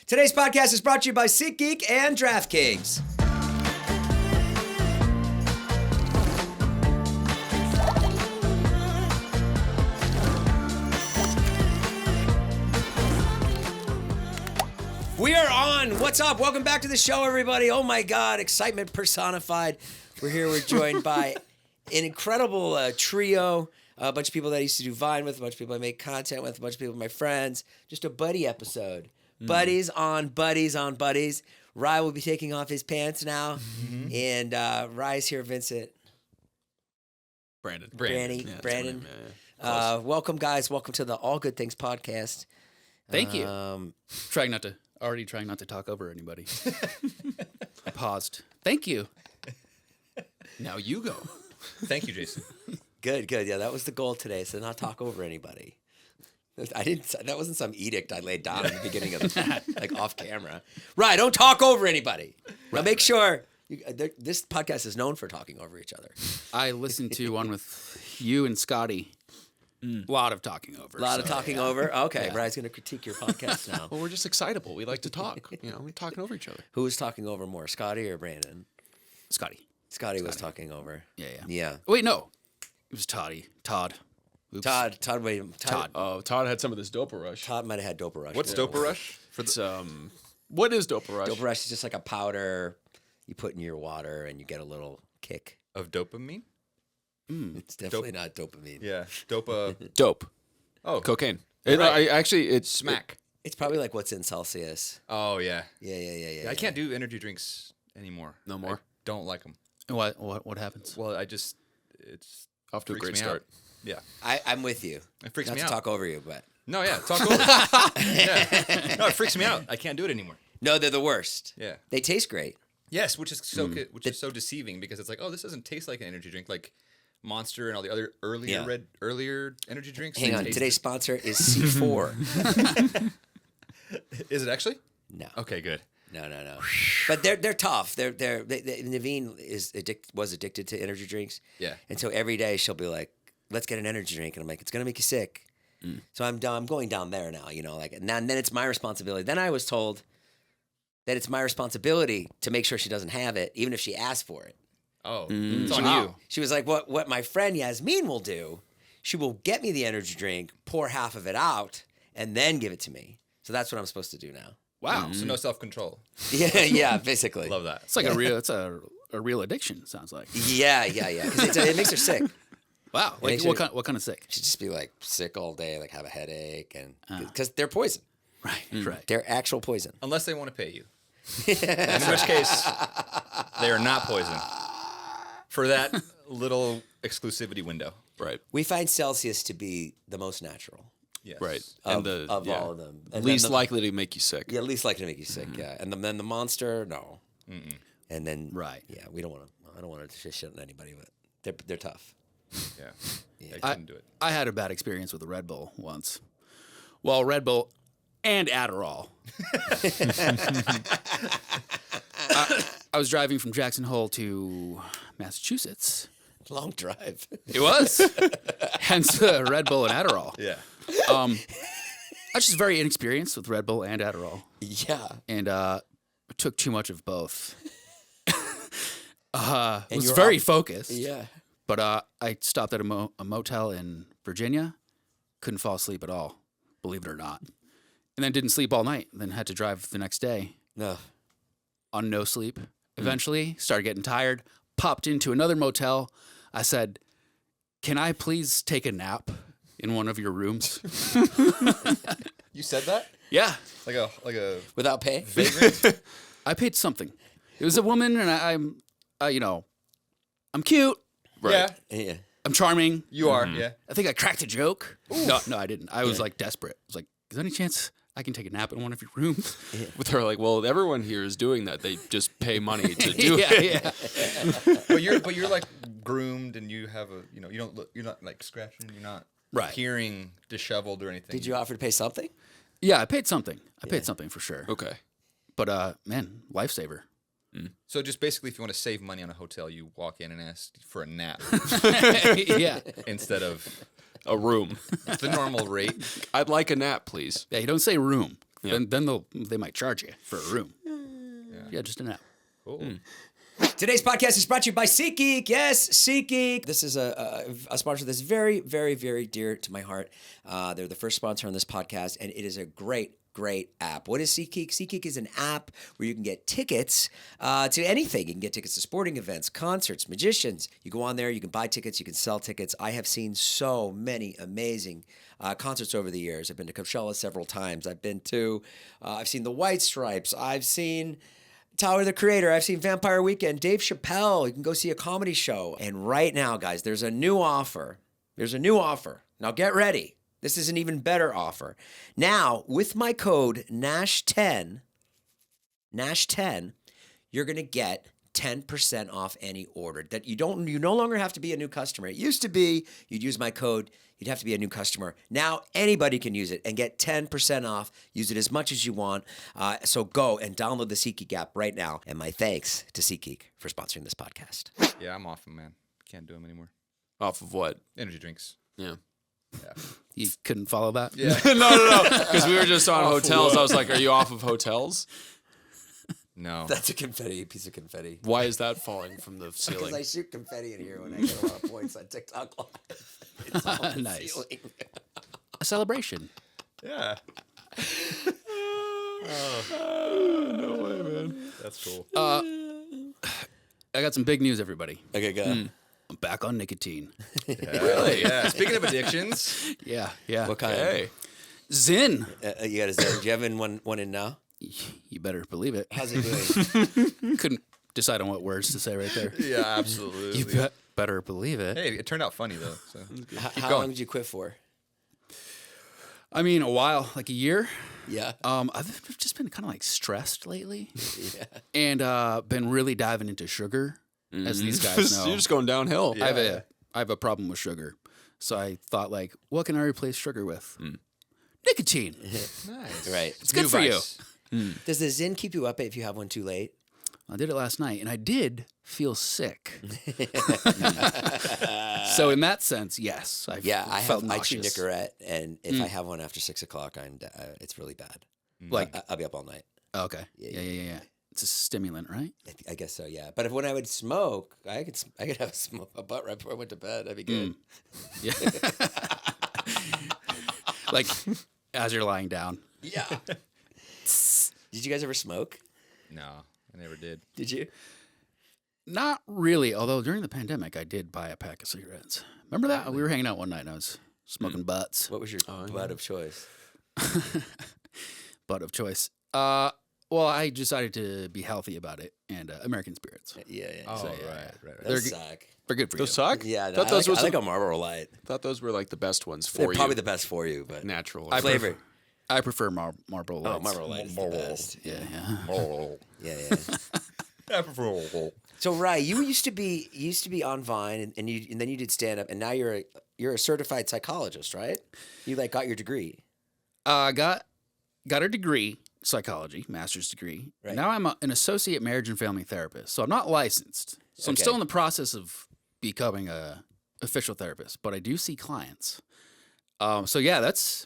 Today's podcast is brought to you by SeatGeek and DraftKings. We are on. What's up? Welcome back to the show, everybody. Oh my God, excitement personified. We're here. We're joined by an incredible trio. A bunch of people that I used to do Vine with, a bunch of people I make content with, a bunch of people, my friends. Just a buddy episode. Buddies on buddies on buddies. Rye will be taking off his pants now. And Rye's here, Vincent. Brandon. Brandon. Welcome, guys. Welcome to the All Good Things podcast. Thank you. Trying not to talk over anybody. I paused. Thank you. Now you go. Thank you, Jason. Good. Yeah, that was the goal today, so not talk over anybody. That wasn't some edict I laid down at the beginning of like off camera. Right, don't talk over anybody. Now make sure, this podcast is known for talking over each other. I listened to one with you and Scotty. A lot of talking over. Over? Okay, Brian's going to critique your podcast now. Well, we're just excitable. We like to talk. We're talking over each other. Who was talking over more, Scotty or Brandon? Scotty was talking over. Yeah. Wait, no. It was Todd. Oops. Todd. Oh, Todd had some of this Dopa Rush. Todd might have had Dopa Rush. What's Dopa Rush? What is Dopa Rush? Dopa Rush is just like a powder you put in your water and you get a little kick. Of dopamine? It's definitely not dopamine. Yeah. Dopa. Dope. Oh. Cocaine. Right. It's Smack. It's probably like what's in Celsius. Oh, yeah. Yeah. I can't do energy drinks anymore. No more? I don't like them. What happens? Well, it's off to a freaks great me start. Out. Yeah. I'm with you. It freaks me Not out. to talk over you, but. No, yeah. Talk over. Yeah. No, it freaks me out. I can't do it anymore. No, they're the worst. Yeah. They taste great. Yes, which is so deceiving because it's like, oh, this doesn't taste like an energy drink. Like Monster and all the other earlier energy drinks. Hang on. Today's sponsor is C4. Is it actually? No. Okay, good. No. But they're tough. Naveen was addicted to energy drinks. Yeah. And so every day she'll be like, "Let's get an energy drink," and I'm like, "It's gonna make you sick." So I'm going down there now. And then it's my responsibility. Then I was told that it's my responsibility to make sure she doesn't have it, even if she asks for it. Oh, it's on you. She was like, "What my friend Yasmin will do, she will get me the energy drink, pour half of it out, and then give it to me." So that's what I'm supposed to do now. Wow. So no self-control. Yeah, basically. Love that. It's like a real addiction. It sounds like. Yeah. Because it makes her sick. Wow. Like what kind of sick? She'd just be like sick all day, like have a headache, and because they're poison. Right. They're actual poison. Unless they want to pay you. In which case, they are not poison. For that little exclusivity window. Right. We find Celsius to be the most natural. Yes. Right. Of all of them. And least likely to make you sick. Yeah, least likely to make you sick, yeah. And then the Monster, no. And then, yeah, I don't want to shit on anybody, but they're tough. Yeah. I couldn't do it. I had a bad experience with a Red Bull once. Well, Red Bull and Adderall. I was driving from Jackson Hole to Massachusetts. Long drive. It was. Hence Red Bull and Adderall. Yeah. I was just very inexperienced with Red Bull and Adderall. Yeah. And took too much of both. Was you're very focused. Yeah. But I stopped at a motel in Virginia. Couldn't fall asleep at all, believe it or not. And then didn't sleep all night. Then had to drive the next day. No. On no sleep. Eventually, started getting tired. Popped into another motel. I said, "Can I please take a nap in one of your rooms?" You said that? Yeah. Like a Without pay? vagrant? I paid something. It was a woman, and I'm cute. Right. Yeah. I'm charming. You are, yeah. I think I cracked a joke. No, I didn't. I was like desperate. I was like, "Is there any chance I can take a nap in one of your rooms?" But they're like, well, everyone here is doing that. They just pay money to do it. Yeah. But you're like groomed and you have you're not like scratching, you're not appearing disheveled or anything. Did you offer to pay something? Yeah, I paid something. I paid something for sure. Okay. But man, lifesaver. So just basically, if you want to save money on a hotel, you walk in and ask for a nap Yeah. instead of A room. the normal rate. I'd like a nap, please. Yeah, you don't say room. then they might charge you for a room. Yeah, just an app. Cool. Today's podcast is brought to you by SeatGeek. Yes, SeatGeek. This is a sponsor that's very, very, very dear to my heart. They're the first sponsor on this podcast, and it is a great app. What is SeatGeek? SeatGeek is an app where you can get tickets to anything. You can get tickets to sporting events, concerts, magicians. You go on there, you can buy tickets, you can sell tickets. I have seen so many amazing concerts over the years. I've been to Coachella several times. I've seen the White Stripes. I've seen Tyler, the Creator. I've seen Vampire Weekend, Dave Chappelle. You can go see a comedy show. And right now, guys, there's a new offer. Now get ready. This is an even better offer. Now, with my code NASH10, you're going to get 10% off any order. That you no longer have to be a new customer. It used to be you'd use my code, you'd have to be a new customer. Now anybody can use it and get 10% off. Use it as much as you want. So go and download the SeatGeek app right now. And my thanks to SeatGeek for sponsoring this podcast. Yeah, I'm off them, man. Can't do them anymore. Off of what? Energy drinks. Yeah. You couldn't follow that? Yeah. No. Because we were just on hotels. I was like, are you off of hotels? No. That's a piece of confetti. Why is that falling from the Because ceiling? I shoot confetti in here when I get a lot of points on TikTok Live. It's all on the Nice. ceiling. A celebration. Yeah. No way, man. That's cool. I got some big news, everybody. Okay, go. I'm back on nicotine. Really? Yeah. Speaking of addictions, Yeah. What kind? Hey. Zyn. You got a Zen. Do you have one in now? You better believe it. How's it doing? Couldn't decide on what words to say right there. yeah, absolutely. You better believe it. Hey, it turned out funny though. So How long did you quit for? I mean, a while, like a year. Yeah. I've just been kind of like stressed lately, Yeah. and been really diving into sugar, as these guys know. You're just going downhill. I have a problem with sugar, so I thought, like, what can I replace sugar with? Nicotine. nice. Right. It's good for you. Does the Zen keep you up if you have one too late? I did it last night, and I did feel sick. So in that sense, yes. I felt I chew nauseous. Nicorette, and if I have one after 6 o'clock, it's really bad. Like, I'll be up all night. okay, yeah. It's a stimulant, right? I guess so, yeah. But when I would smoke, I could have a butt right before I went to bed. That'd be good. Yeah. Like as you're lying down. Yeah. Did you guys ever smoke? No, I never did. Did you? Not really. Although during the pandemic, I did buy a pack of cigarettes. Remember that? We were hanging out one night and I was smoking butts. What was your butt of choice? Butt of choice. Well, I decided to be healthy about it, and American Spirits. Yeah. Oh, So, yeah. right. Those suck. They're good for Those you. suck? Yeah, Thought those I were like a Marlboro Light. thought those were like the best ones for They're you. probably the best for you, but natural. flavor. I prefer Marlboro Lights. Oh, Marlboro Light is the best. Yeah. Yeah. I prefer. So, Rai, you used to be on Vine, and then you did stand up, and now you're a certified psychologist, right? You got your degree. Got a degree, psychology, master's degree. Right. Now I'm an associate marriage and family therapist, so I'm not licensed. So I'm Okay. still in the process of becoming a official therapist, but I do see clients. So yeah,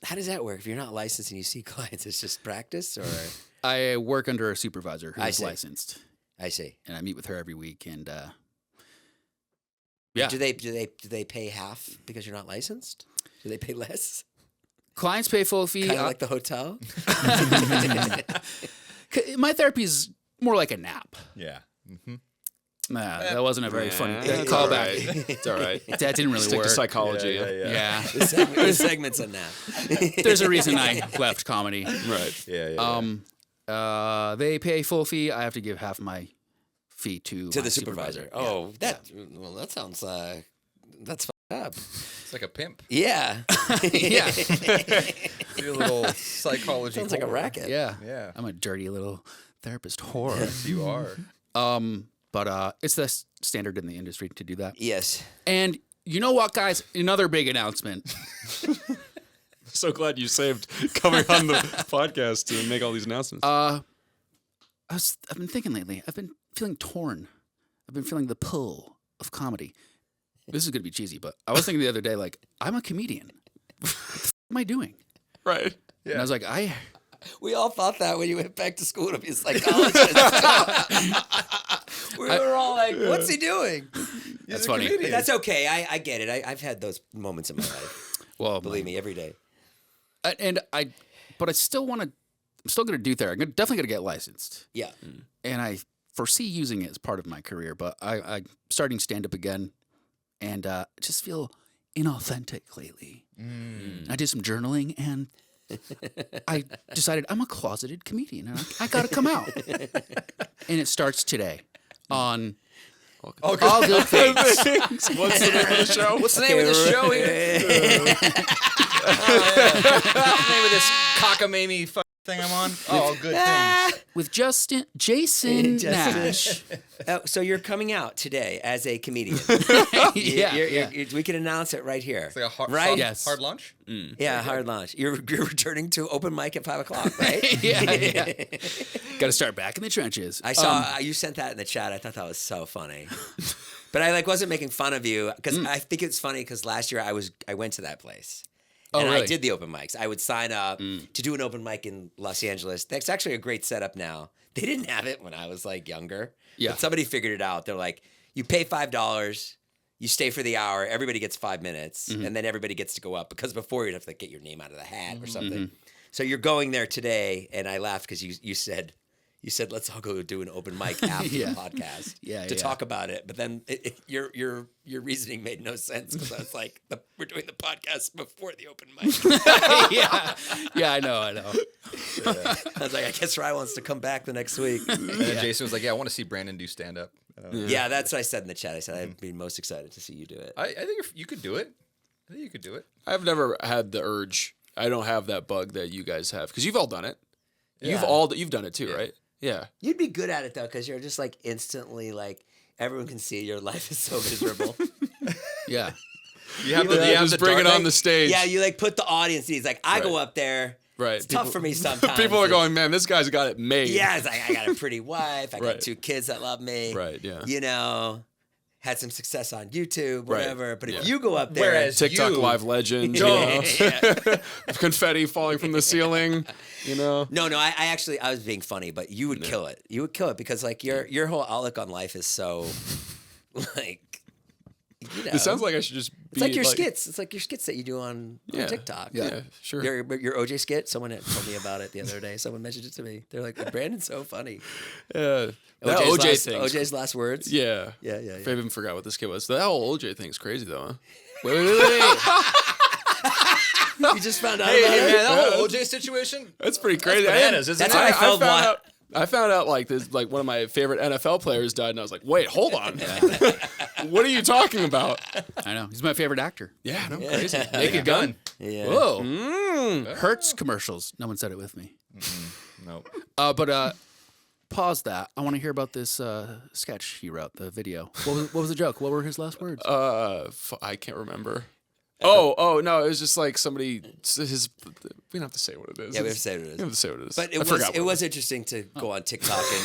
How does that work? If you're not licensed and you see clients, it's just practice, or I work under a supervisor I who's see. licensed, I see. and I meet with her every week. And yeah, Do they pay half because you're not licensed? Do they pay less? clients pay full fee. Kind of like the hotel. My therapy is more like a nap. Yeah. Nah, that wasn't a very funny It's callback. all right. It's all right. That didn't really Stick work. to psychology. Yeah. The segment's a nap. There's a reason I left comedy. Right. Yeah. They pay full fee. I have to give half my fee to To my the supervisor. Oh, that sounds that's fucked up. It's like a pimp. Yeah. Yeah. Your little psychology. Sounds like a whore. racket. Yeah. Yeah. I'm a dirty little therapist whore. Yes, you are. But it's the standard in the industry to do that. Yes. And you know what, guys? Another big announcement. So glad you saved coming on the podcast to make all these announcements. I've been thinking lately. I've been feeling torn. I've been feeling the pull of comedy. This is gonna be cheesy, but I was thinking the other day, like, I'm a comedian. What the f- am I doing? right. And I was like, I We all thought that when you went back to school to be a psychologist. We were all like, what's he doing? That's funny. But that's okay. I get it. I've had those moments in my life. Well, Believe me, every day. But I still want to. I'm still going to do therapy. I'm definitely going to get licensed, Yeah. and I foresee using it as part of my career. But I'm starting stand up again, and I just feel inauthentic lately. I did some journaling, and I decided I'm a closeted comedian, and I got to come out. And it starts today on All Good Things. What's the name of the show? What's the name of the show here? What's the name of this cockamamie thing I'm on? Oh, good things. With Jason Nash. So you're coming out today as a comedian. Yeah. We can announce it right here. It's like a hard, right? Yes. hard lunch? Yeah, hard launch. You're returning to open mic at 5 o'clock, right? Yeah. Got to start back in the trenches. I saw you sent that in the chat. I thought that was so funny. But I wasn't making fun of you because I think it's funny because last year I went to that place. And really? I did the open mics. I would sign up to do an open mic in Los Angeles. That's actually a great setup now. They didn't have it when I was younger. Yeah. But somebody figured it out. They're like, you pay $5, you stay for the hour, everybody gets 5 minutes, and then everybody gets to go up. Because before you'd have to get your name out of the hat or something. So you're going there today, and I laughed because you said let's all go do an open mic after the podcast to talk about it. But then your reasoning made no sense because I was like, we're doing the podcast before the open mic. Yeah, I know. I was like, I guess Ryan wants to come back the next week. And then Jason was like, yeah, I want to see Brandon do stand-up. Yeah, that's what I said in the chat. I said I'd be most excited to see you do it. I think you could do it. I think you could do it. I've never had the urge. I don't have that bug that you guys have because you've all done it. Yeah. You've done it too, right? Yeah. You'd be good at it though, because you're just instantly everyone can see your life is so miserable. Yeah. You have Just bring it on the stage. Yeah, you put the audience needs. I go up there. Right. It's tough for me sometimes. People are going, man, this guy's got it made. Yeah, it's I got a pretty wife. I got Right. 2 kids that love me. Right, yeah. Had some success on YouTube, whatever. But yeah. if you go up there, Whereas TikTok you- live legend, you know? Confetti falling from the ceiling, No, I was being funny, but you would kill it. You would kill it because your whole outlook on life is so It sounds like I should just be it's like your skits. It's like your skits that you do on TikTok. Yeah, sure. Your OJ skit. Someone had told me about it the other day. Someone mentioned it to me. They're like, Brandon's so funny. That OJ's OJ thing. OJ's last words. Yeah. Yeah. I even forgot what this kid was. That whole OJ thing's crazy though, huh? Wait. You just found out Hey, about it? man, that whole OJ situation? That's pretty crazy. Bananas, isn't That's it? how I felt. I found out one of my favorite NFL players died, and I was like, wait, hold on. What are you talking about? I know. He's my favorite actor. Yeah, no, crazy. Naked Gun. Yeah. Whoa. Hertz commercials. No one said it with me. Nope. But pause that. I want to hear about this sketch he wrote, the video. What was the joke? What were his last words? I can't remember. Oh no! It was just like somebody. We don't have to say what it is. Yeah, we have to say what it is. We have to say what it is. But I forgot what it was interesting to go on TikTok and.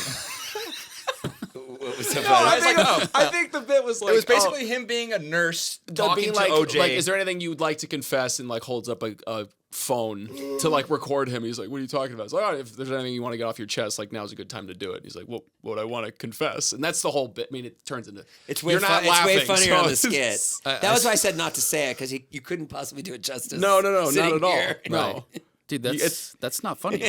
What was so No, funny? I think the bit was like It was basically him being a nurse talking being to like, OJ. Like, is there anything you would like to confess? And holds up a phone to record him. He's like, "What are you talking about?" It's like, "Oh, if there's anything you want to get off your chest, now's a good time to do it." He's like, "Well, what I want to confess," and that's the whole bit. I mean, it turns into It's way, you're not laughing, it's way funnier so on the it's- skit. That was why I said not to say it because you couldn't possibly do it justice. No, not sitting at all. here. No. Dude, that's not funny.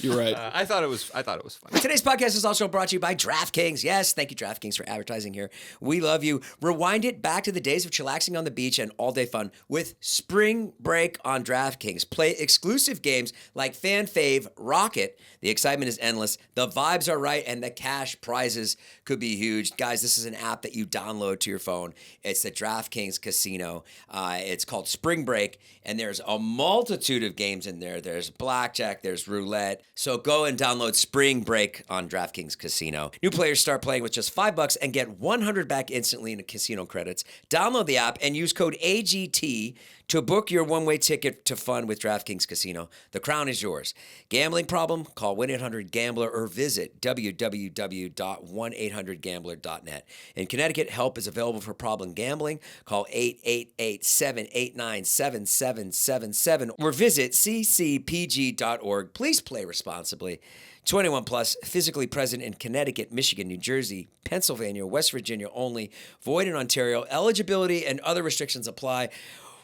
You're right. I thought it was funny. Today's podcast is also brought to you by DraftKings. Yes, thank you, DraftKings, for advertising here. We love you. Rewind it back to the days of chillaxing on the beach and all-day fun with Spring Break on DraftKings. Play exclusive games like Fan Fave, Rocket. The excitement is endless. The vibes are right, and the cash prizes could be huge. Guys, this is an app that you download to your phone. It's the DraftKings Casino. It's called Spring Break, and there's a multitude of games in there. There's blackjack, there's roulette. So go and download Spring Break on DraftKings Casino. New players start playing with just $5 and get $100 back instantly in casino credits. Download the app and use code AGT To book your one-way ticket to fun with DraftKings Casino, the crown is yours. Gambling problem? Call 1-800-GAMBLER or visit www.1800gambler.net. In Connecticut, help is available for problem gambling. Call 888-789-7777 or visit ccpg.org. Please play responsibly. 21 plus, physically present in Connecticut, Michigan, New Jersey, Pennsylvania, West Virginia only. Void in Ontario. Eligibility and other restrictions apply.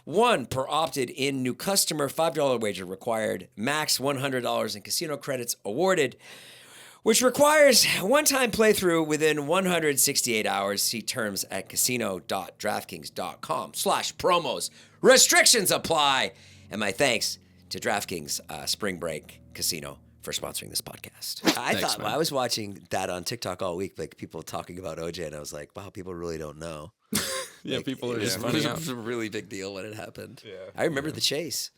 1 per opted-in new customer, $5 wager required, max $100 in casino credits awarded, which requires one-time playthrough within 168 hours. See terms at casino.draftkings.com/promos. Restrictions apply. And my thanks to DraftKings Spring Break Casino for sponsoring this podcast. I was watching that on TikTok all week, like people talking about OJ, and I was like, wow, people really don't know. Yeah, Like, people are just it finding out. was a really big deal when it happened. Yeah. I remember the chase.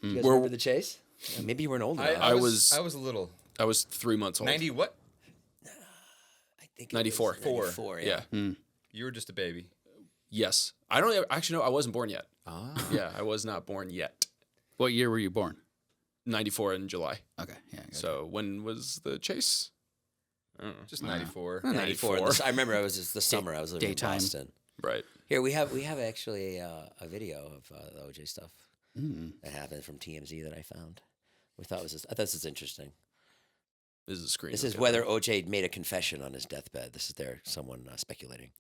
You guys remember the chase? Yeah, maybe you weren't old enough. I was a little. I was 3 months old. 90 what? I think 94. 94, yeah. Yeah. You were just a baby. Yes. I don't actually know. I wasn't born yet. Yeah, I was not born yet. What year were you born? 94 in July. Okay. Yeah. Gotcha. So when was the chase? Just 94. 94. I remember it was just the summer. I was living Daytime. in Boston. Right. Here we have actually a video of the OJ stuff that happened from TMZ that I found. I thought this is interesting. This is a screen. This is okay. whether OJ made a confession on his deathbed. This is someone speculating.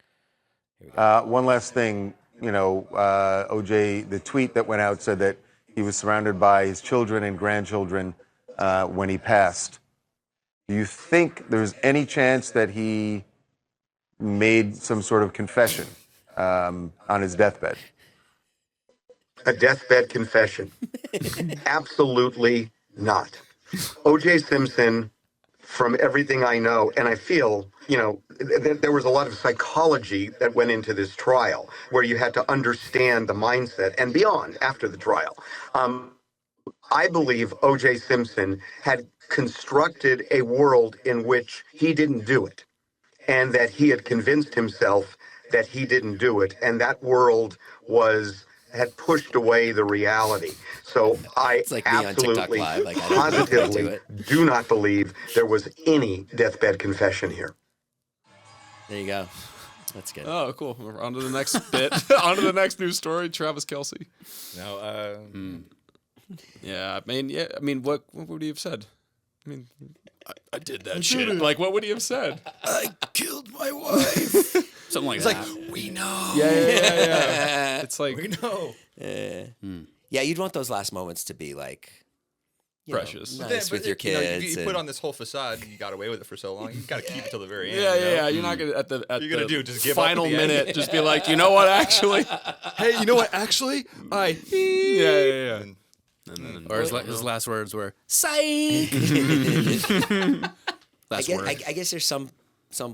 Here we go. One last thing, OJ, the tweet that went out said that he was surrounded by his children and grandchildren when he passed. Do you think there's any chance that he made some sort of confession on his deathbed? A deathbed confession? Absolutely not. OJ Simpson, from everything I know, and I feel, there was a lot of psychology that went into this trial, where you had to understand the mindset and beyond after the trial. I believe OJ Simpson had constructed a world in which he didn't do it, and that he had convinced himself that he didn't do it, and that world had pushed away the reality. So I like me on TikTok absolutely, Live, like, I don't know if I do positively it. do not believe there was any deathbed confession here. There you go. That's good. Oh, cool. We're on to the next bit. On to the next news story. Travis Kelce. No, Yeah. I mean, what would he have said? I mean, I did that shit. Like, what would he have said? I killed my wife. Something like that. we know. Yeah. It's like We know. Yeah, you'd want those last moments to be like precious. Nice with your kids. You put on this whole facade. You got away with it for so long. You got to keep it till the very end. Yeah. You're not gonna at the You're gonna do just give up final at the end. minute. Just be like, you know what? Actually, hey, you know what? Actually, yeah. Or his last words were "psych." Last word. I guess there's some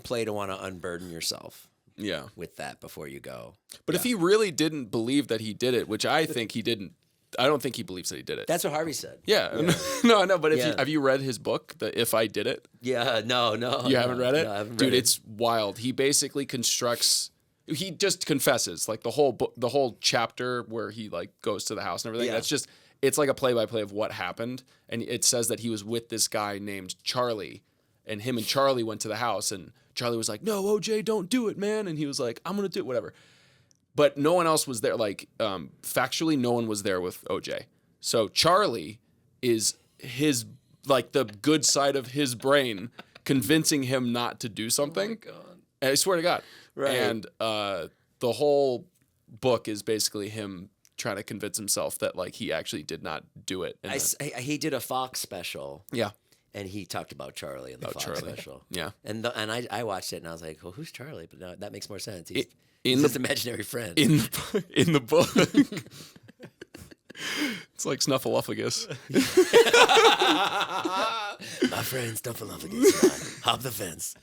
play to want to unburden yourself Yeah. with that before you go. But if he really didn't believe that he did it, which I think he didn't, I don't think he believes that he did it. That's what Harvey said. Yeah. No, I know. But Yeah. have you read his book, the If I Did It? Yeah, no. You haven't read it? No, I haven't Dude, read it. it's wild. He basically he just confesses, like the whole book, the whole chapter where he like goes to the house and everything. Yeah. That's just, it's like a play-by-play of what happened. And it says that he was with this guy named Charlie, and him and Charlie went to the house, and Charlie was like, "No, OJ, don't do it, man." And he was like, "I'm going to do it, whatever." But no one else was there. Like, factually, no one was there with OJ. So Charlie is his, like, the good side of his brain convincing him not to do something. Oh my God. And I swear to God. Right. And the whole book is basically him trying to convince himself that, like, he actually did not do it. And He did a Fox special. yeah. And he talked about Charlie in the Fox special. Yeah. And I watched it and I was like, well, who's Charlie? But no, that makes more sense. He's in his the- imaginary friend. In the book. It's like Snuffleupagus. My friend Snuffleupagus. Hop the fence.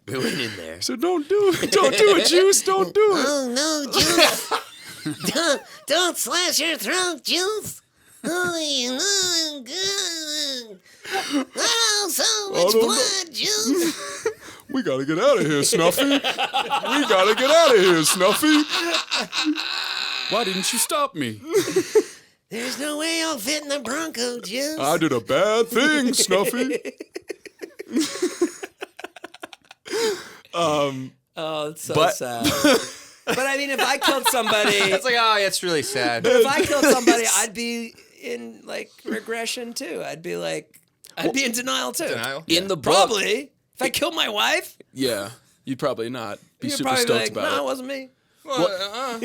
We went in there. So don't do it. Don't do it, Juice. Don't do it. Oh, no, Juice. don't slash your throat, Juice. Oh, you know, good. Oh, so much blood, Juice. We gotta get out of here, Snuffy. We gotta get out of here, Snuffy. Why didn't you stop me? There's no way I'll fit in the Bronco, Juice. I did a bad thing, Snuffy. Oh, it's so sad. But I mean, if I killed somebody, It's like, oh, yeah, it's really sad. if I killed somebody, I'd be in like regression too. I'd be in denial too. Denial? In the book. Probably. If I killed my wife, Yeah, you'd probably not be you'd super probably be stoked like, about no, it. it wasn't me. Well,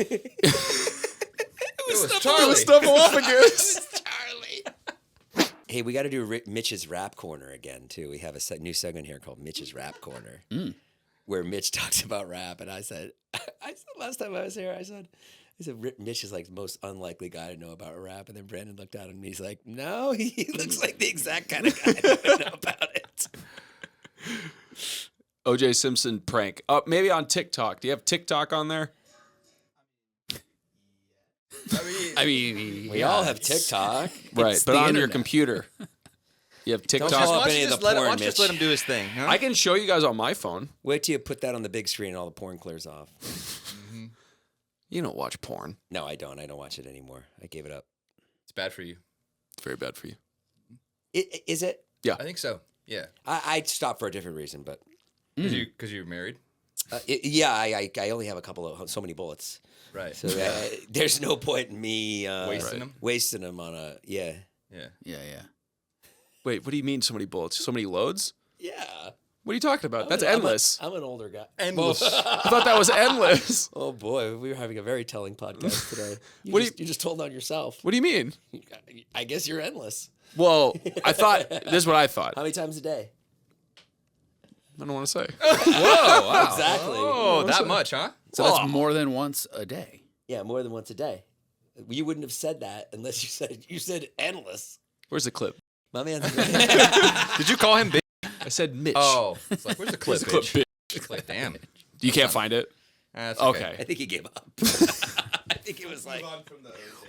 It was Charlie. Snuffleupagus. Charlie. Hey, we got to do Mitch's Rap Corner again too. We have a new segment here called Mitch's Rap Corner, where Mitch talks about rap, and I said last time I was here, I said Mitch is like the most unlikely guy to know about rap, and then Brandon looked at him and he's like, no, he looks like the exact kind of guy that would know about it. OJ Simpson prank. Maybe on TikTok. Do you have TikTok on there? I mean, We all have TikTok. Right, It's but the on your internet. computer. You have TikTok. follow Why up don't any you of just the let porn, why don't you just Mitch. let him do his thing? Huh? I can show you guys on my phone. Wait till you put that on the big screen and all the porn clears off. You don't watch porn. No, I don't. I don't watch it anymore. I gave it up. It's bad for you. It's very bad for you. Is it? I think so. Yeah. I stopped for a different reason, but Because you're married? I only have so many bullets. Right. So there's no point in me Wasting them? them on a yeah. Yeah. Wait, what do you mean so many bullets? So many loads? Yeah. What are you talking about? That's endless. I'm an older guy. Endless. I thought that was endless. Oh boy, we were having a very telling podcast today. You just told on yourself. What do you mean? I guess you're endless. Well, I thought, this is what I thought. How many times a day? I don't want to say. Whoa, wow. Exactly. Oh, that much, huh? So that's more than once a day. Yeah, more than once a day. You wouldn't have said that unless you said endless. Where's the clip? My man's Did you call him bitch? I said Mitch. Oh. It's like, where's the clip, Clip, bitch? bitch. It's like, damn. You can't find it? That's Okay. I think he gave up. I think it was like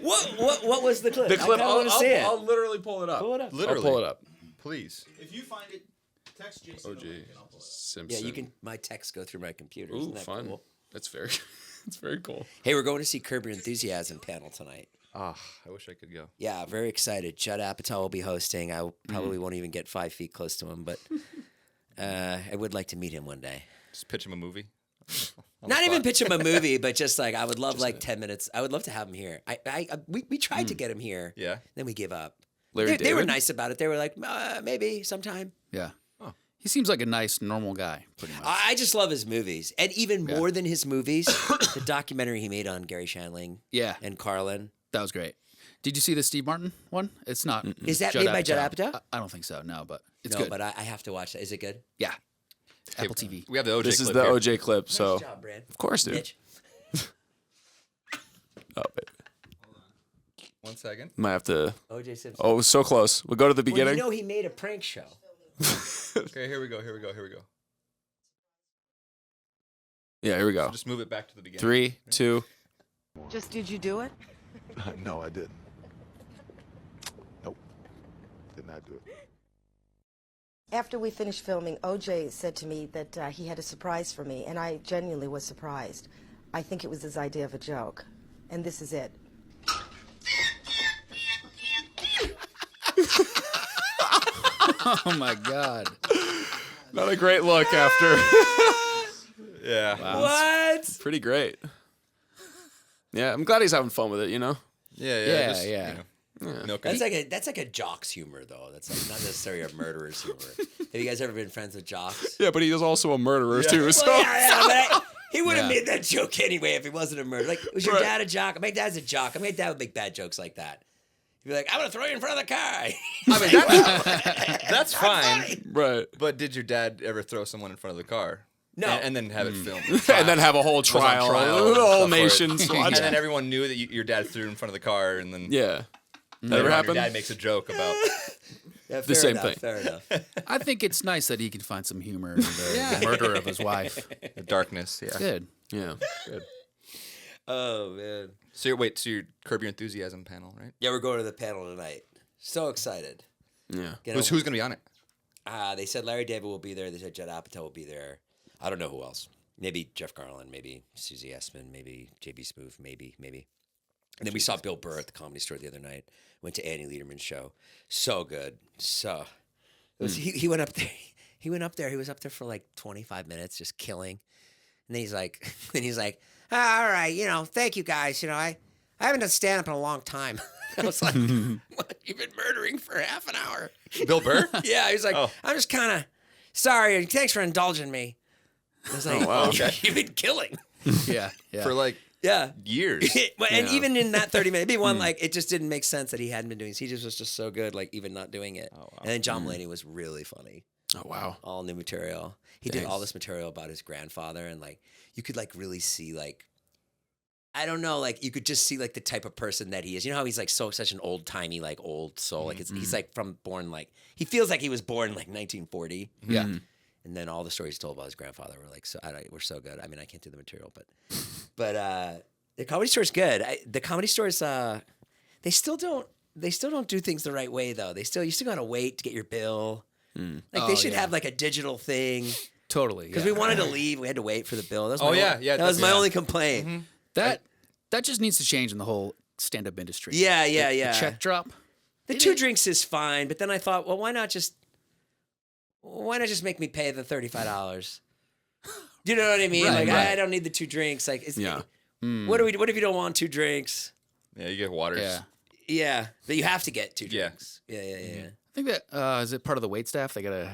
what was the clip? The clip, I want to see it. I'll literally pull it up. Pull it up. Literally. I'll pull it up. Please. If you find it, text Jason. OJ Yeah, Simpson. you can. My texts go through my computer. Ooh, Isn't that fun. cool? That's very, that's very cool. Hey, we're going to see Curb Your Enthusiasm panel tonight. Ah, I wish I could go. Yeah, very excited. Judd Apatow will be hosting. I probably won't even get 5 feet close to him, but I would like to meet him one day. Just pitch him a movie. Not even pitch him a movie, but just like I would love 10 minutes. I would love to have him here. We tried to get him here. Yeah. Then we give up. Larry They were David? nice about it. They were like, maybe sometime. Yeah. He seems like a nice, normal guy, pretty much. I just love his movies. And even more than his movies, the documentary he made on Gary Shandling Yeah. and Carlin. That was great. Did you see the Steve Martin one? It's not. Is that made by Judd Apatow? I don't think so. No, but it's No, good. but I have to watch that. Is it good? Yeah. Apple TV. We have the OJ This is clip the here. OJ clip, so. Nice job, Brand. Of course, dude. Mitch. Oh, wait. 1 second. Might have to. OJ Simpson. Oh, it was so close. We'll go to the Well, beginning. you know he made a prank show. Okay, here we go. Yeah, here we go. Just move it back to the beginning. 3, 2. Just did you do it? No, I didn't. Nope. Did not do it. After we finished filming, OJ said to me that he had a surprise for me, and I genuinely was surprised. I think it was his idea of a joke, and this is it. Oh my God. Not a great look after. Yeah. What? Pretty great. Yeah, I'm glad he's having fun with it, you know? Yeah. Yeah. Milk it. That's like a jock's humor though. That's like not necessarily a murderer's humor. Have you guys ever been friends with jocks? Yeah, but he is also a murderer, too. So. Well, yeah, but he would have Yeah. made that joke anyway if he wasn't a murderer. Like, was your Right. dad a jock? My dad's a jock. My dad would make bad jokes like that. He'd be like, I'm gonna throw you in front of the car. I mean, that's fine. Right. But did your dad ever throw someone in front of the car? No. And then have it filmed. And then have a whole Was on trial. trial The and whole stuff for it. nation's And watching. then everyone knew that your dad threw in front of the car, and then Yeah. That later ever on, happened? your dad makes a joke about. Yeah, The same enough, thing. Fair enough. I think it's nice that he can find some humor in the murder of his wife. The darkness, yeah. Good. Yeah. Good. Oh man. So your Curb Your Enthusiasm panel, right? Yeah, we're going to the panel tonight. So excited. Yeah. Who's going to be on it? They said Larry David will be there. They said Judd Apatow will be there. I don't know who else. Maybe Jeff Garland. Maybe Susie Essman. Maybe JB Smoove. Maybe. And then we saw Bill Burr at the Comedy Store the other night. Went to Annie Lederman's show. So good. So it was, he went up there. He went up there. He was up there for like 25 minutes, just killing. And then he's like, all right, thank you guys. I haven't done stand up in a long time. I was like, what? You've been murdering for half an hour. Bill Burr? Yeah, he was like, I'm just kind of sorry. Thanks for indulging me. I was like, wow, okay. You've been killing. Yeah. For like years. And even in that 30 minutes, it'd be one like, it just didn't make sense that he hadn't been doing this. He just was just so good, like even not doing it. Oh, wow. And then John Mulaney was really funny. Oh, wow. All new material. He did all this material about his grandfather, and like you could like really see like, I don't know, like you could just see like the type of person that he is. You know how he's like such an old timey like old soul. Like he's like born like he feels like he was born like 1940. Yeah. And then all the stories he told about his grandfather were like were so good. I mean, I can't do the material, but the Comedy Store is good. The Comedy Stores they still don't do things the right way though. You still gotta wait to get your bill. Like they should have like a digital thing. Totally. Because we wanted to leave, we had to wait for the bill. That was that was my only complaint. That just needs to change in the whole stand-up industry. Yeah. The check drop. The 2 drinks is fine, but then I thought, well, why not just make me pay the $35? Do you know what I mean? Right, I don't need the 2 drinks. Like, what if you don't want 2 drinks? Yeah, you get waters. Yeah. Yeah, but you have to get 2 drinks. Yeah. I think that is it part of the wait staff? They gotta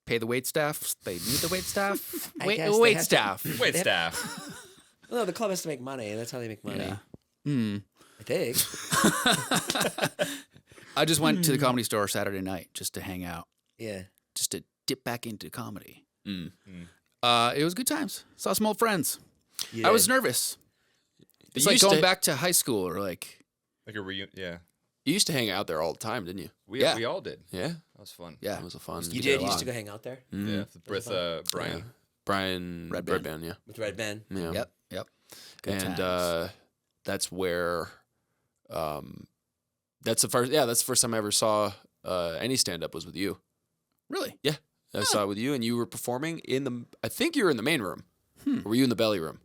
pay the wait staff. They need the wait staff. Wait staff. Wait staff. Well, the club has to make money. That's how they make money. Yeah. I think. I just went to the Comedy Store Saturday night just to hang out. Yeah. Just to dip back into comedy. It was good times. Saw some old friends. I was nervous. It's like going back to high school or like a reunion. Yeah. You used to hang out there all the time, didn't you? We all did. Yeah. That was fun. Yeah. That was a fun. You did? You used to go hang out there? Yeah. With Brian. Brian Red Band, yeah. With Red Ben? Yeah. Yep. Good and times. that's where that's the first time I ever saw any stand-up was with you. Really? Yeah. I saw it with you, and you were performing I think you were in the main room. Or were you in the belly room?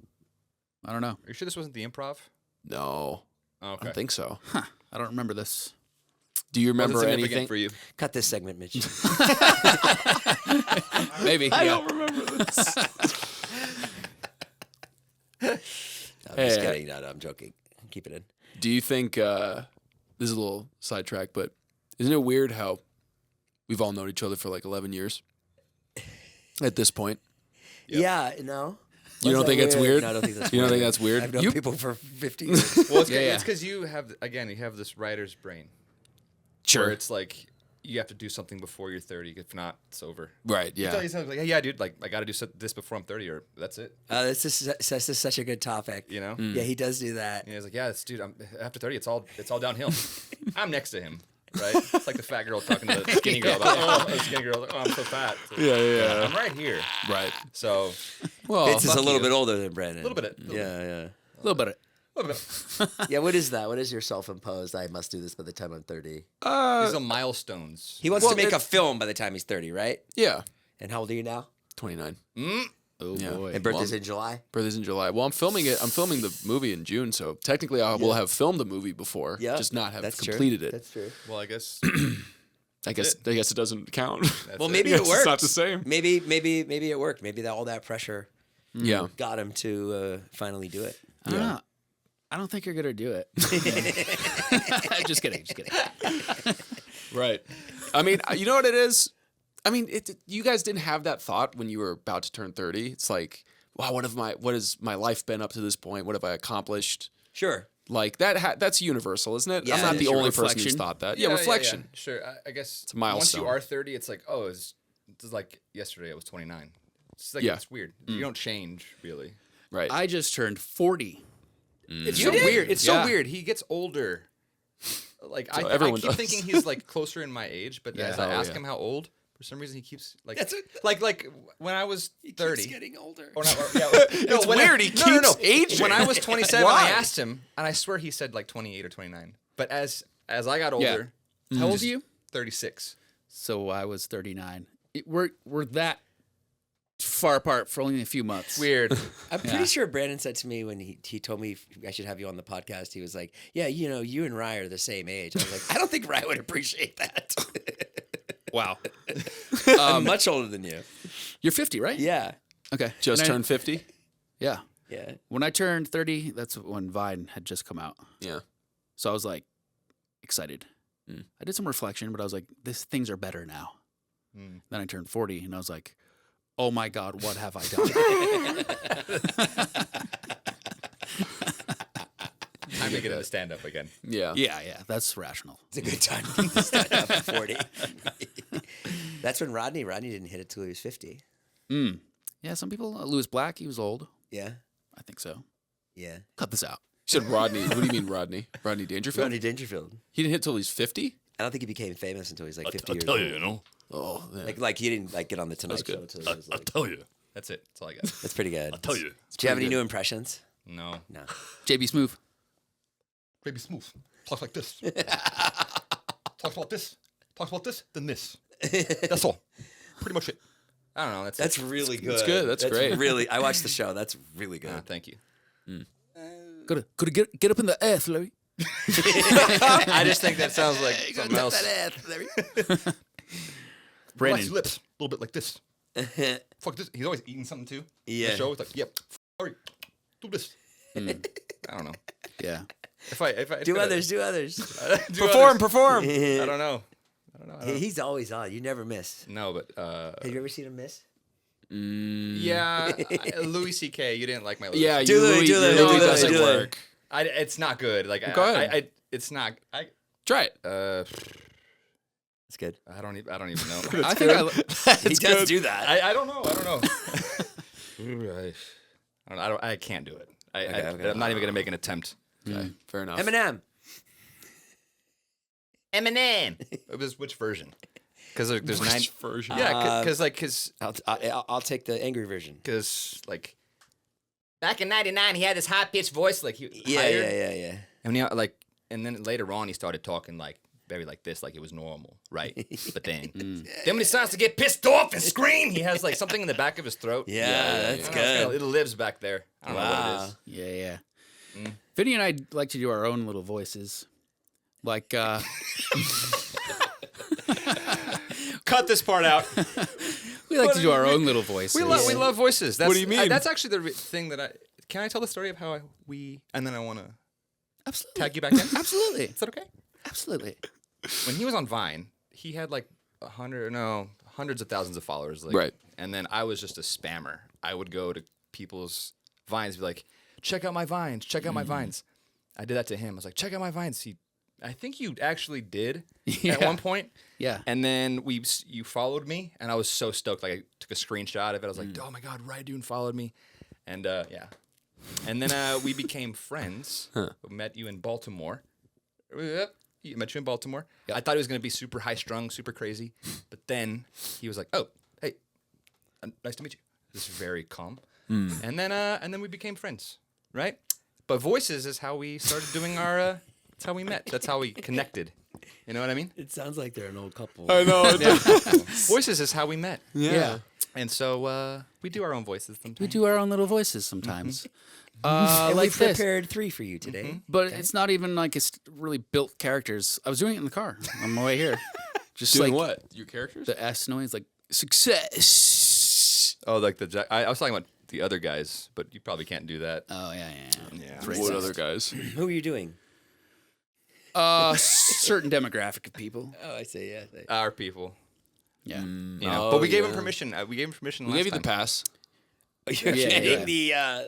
I don't know. Are you sure this wasn't the Improv? No. Oh, okay. I don't think so. Huh. I don't remember this. Do you remember anything? For you? Cut this segment, Mitch. Maybe. I don't remember this. No, I'm just kidding. No, I'm joking. Keep it in. Do you think this is a little sidetrack, but isn't it weird how we've all known each other for like 11 years at this point? Yep. Yeah, no. You don't think it's weird? No, I don't think that's weird. You don't think that's weird? I've known people for 50 years. Well, it's because you have this writer's brain. Sure. Where it's like you have to do something before you're 30. If not, it's over. Right, yeah. You tell yourself, like, hey, yeah, dude, like, I got to do this before I'm 30 or that's it. This is such a good topic. You know? Yeah, he does do that. Yeah, he's like, yeah, dude, after 30, it's all downhill. I'm next to him. Right? It's like the fat girl talking to the skinny girl about, the skinny girl, I'm so fat. So, yeah. I'm right here. Right. So, well, Vince is a little bit older than Brandon. A little bit. Yeah. A little bit. Yeah, what is that? What is your self-imposed, I must do this by the time I'm 30? These are milestones. He wants to make a film by the time he's 30, right? Yeah. And how old are you now? 29. Oh, Yeah. boy. And birthday's in July? Birthday's in July. Well, I'm filming the movie in June, so technically I will have filmed the movie before, just not have completed it. That's true. Well, I guess I guess it doesn't count. Well, maybe it works. It's not the same. Maybe it worked. Maybe all that pressure got him to finally do it. I don't think you're gonna do it. Just kidding. Right. I mean, you know what it is? I mean, you guys didn't have that thought when you were about to turn 30. It's like, wow, what has my life been up to this point? What have I accomplished? Sure. Like that's universal, isn't it? Yeah, I'm not it the is. only Reflection. person who's thought that. Yeah, reflection. Yeah. Sure. I guess it's a milestone. Once you are 30, it's like, oh, it's like yesterday I was 29. It's like it's weird. You don't change really. Right. I just turned 40. It's so weird. It's so weird. He gets older. Like So I everyone keep does. thinking he's like closer in my age, but as I ask him how old, for some reason he keeps like like when I was 30. He's getting older. Or not, no, It's weird. He keeps aging. When I was 27, Why? I asked him, and I swear he said like 28 or 29. But as I got older, How old are you? 36. So I was 39. We're that far apart for only a few months. Weird. I'm pretty sure Brandon said to me when he told me I should have you on the podcast, he was like, yeah, you and Rye are the same age. I was like, I don't think Rye would appreciate that. Wow. I'm much older than you. You're 50, right? Yeah. Okay. Just turned 50. Yeah. Yeah. When I turned 30, that's when Vine had just come out. Yeah. So I was like excited. I did some reflection, but I was like, things are better now. Then I turned 40 and I was like, oh my God, what have I done? Time to get into stand up again. Yeah. yeah, that's rational. It's a good time to stand up at 40. That's when Rodney didn't hit it till he was 50. Yeah, some people, Louis Black, he was old. Yeah. I think so. Yeah. Cut this out. You said Rodney. What do you mean Rodney? Rodney Dangerfield? Rodney Dangerfield. He didn't hit till he's 50? I don't think he became famous until he was like 50 years tell old. you, you know. Oh, yeah. Like he didn't like get on the Tonight Show. good. Till he was like, Tell you. That's it. That's all I got. that's pretty good. Tell you. Do you have any new impressions? No. No. JB Smooth. Baby Smooth. Talks like this. Talks about this. Talks about this. Then this. That's all. Pretty much it. I don't know. That's really good. That's good. That's great. Really, I watched the show. That's really good. Thank you. Gotta get up in the air, Larry. I just think that sounds like something else. Brandon. Relax your lips. A little bit like this. Fuck this. He's always eating something too. Yeah. The show. It's like, yep. Sorry. Do this. I don't know. Yeah. If I Do others. perform. I don't know. He's always on. You never miss. No, but Have you ever seen him miss? yeah, Louis C.K. You didn't like my Louis. Yeah, Do it, do it, Louis do it, doesn't do it. work. It's not good. Like Go ahead. it's not. Try it. It's good. I don't even know. I think He does do that. I don't know. I can't do it. Okay. I'm not even gonna make an attempt. Okay, fair enough. Eminem. It was which version? Because there's nine. Which version? Yeah, because I'll take the angry version. like back in '99 he had this high pitched voice like Yeah. And and then later on he started talking like very like this, like it was normal, right? But then when he starts to get pissed off and scream, he has like something in the back of his throat. Yeah, that's good. It lives back there. I don't know what it is. Yeah. Vinny and I like to do our own little voices. Like, Cut this part out. we like to do our own little voices. We love voices. That's, What do you mean? That's actually the thing that can I tell the story of how and then I want to Absolutely. tag you back in? Absolutely. Is that okay? Absolutely. When he was on Vine, he had like hundreds of thousands of followers. Like, Right. And then I was just a spammer. I would go to people's Vines, be like, check out my Vines, check out my Vines. I did that to him. I was like, check out my Vines. I think you actually did at one point. Yeah. And then you followed me, and I was so stoked. Like I took a screenshot of it. I was like, oh my God, Rydune followed me. And yeah. And then we became friends. Met you in Baltimore. Met you in Baltimore. I thought he was going to be super high strung, super crazy. But then he was like, oh, hey, nice to meet you. Just very calm. And then we became friends, right? But voices is how we started doing our. That's how we met. That's how we connected. You know what I mean? It sounds like they're an old couple. I know. Voices is how we met. Yeah. And so we do our own voices sometimes. We do our own little voices sometimes. And Like we this. prepared 3 for you today. But it's not even like it's really built characters. I was doing it in the car on my way here. Just Doing like what? Your characters? the S noise, like success. Oh, like I was talking about the other guys, but you probably can't do that. Oh, yeah. What other guys? Who are you doing? Certain demographic of people. Oh, I see. Yeah. Our people. Yeah. You know? But we gave him permission. We gave him permission We last gave you the time. pass. You're Yeah, getting yeah.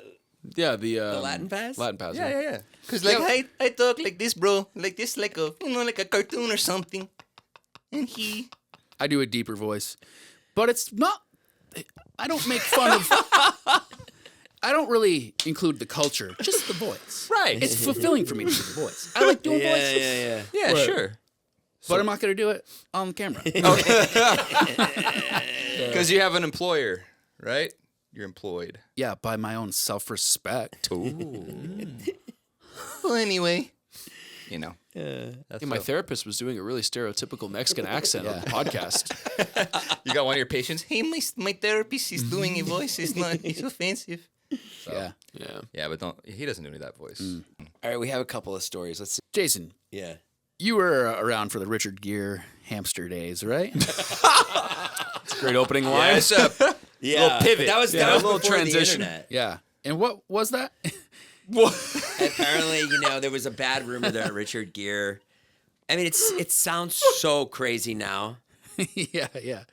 the The Latin pass? Latin pass. Yeah. Because like I talk like this, bro. Like this, like a like a cartoon or something. And I do a deeper voice. But it's not. I don't make fun of. I don't really include the culture, just the voice. Right. It's fulfilling for me to do the voice. I like doing voices. Yeah, Right. sure. But I'm not going to do it on camera. Because you have an employer, right? You're employed. Yeah, by my own self-respect. Well, anyway, you know. That's my so- therapist was doing a really stereotypical Mexican accent on the podcast. You got one of your patients. Hey, my therapist is doing a voice. It's offensive. Yeah. Yeah. Yeah, but he doesn't do any of that voice. All right, we have a couple of stories. Let's see. Jason, Yeah. you were around for the Richard Gere hamster days, right? Great opening line. Yeah, it's a Yeah. little pivot. That was Yeah, that was a little before transition. The internet. Yeah. And what was that? Apparently, there was a bad rumor that Richard Gere. I mean, it sounds so crazy now, yeah.